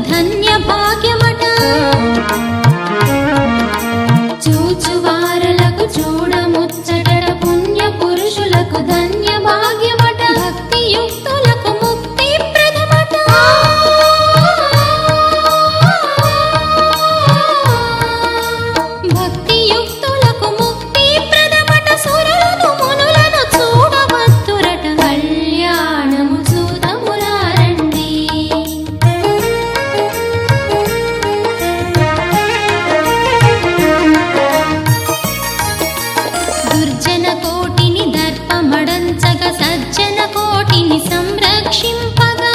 ధన్య భాగ్యమట చూచువారలకు చూడముచ్చటట పుణ్య పురుషులకు ధన్య భాగ్యమట భక్తి యుక్తులకు ముక్తి ప్రదమట భక్తి యుక్తులకు ముక్తి ప్రదమట సురులను మునులను చూడవత్తురట కళ్యాణము చూదములారండి దుర్జన కోటిని దర్పమడంచగ సజ్జన కోటిని సంరక్షింపగా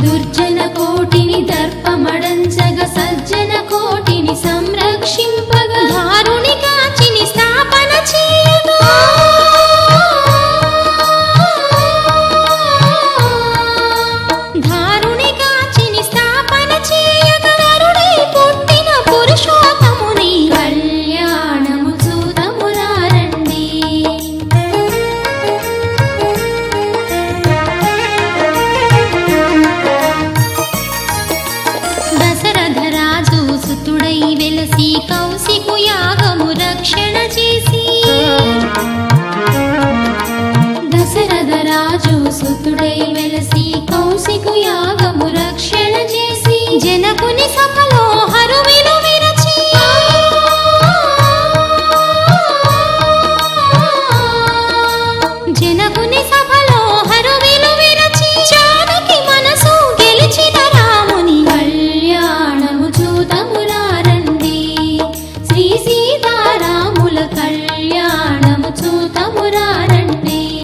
దుర్జన కోటిని దర్పమడంచగ సజ్జన కోటిని సంరక్షింపగా దారుని కాచిని స్థాపన చేయగా దారుని కాచిని స్థాపన చేయగా నరుడై పుట్టిన పురుషోత్తముని కళ్యాణము చూదములారండి దశరథ రాజు సుతుడై వెలసి కౌశికు యాగము రక్షణ చేసి దశరథ రాజు సుతుడై వెలసి కౌశికు యాగ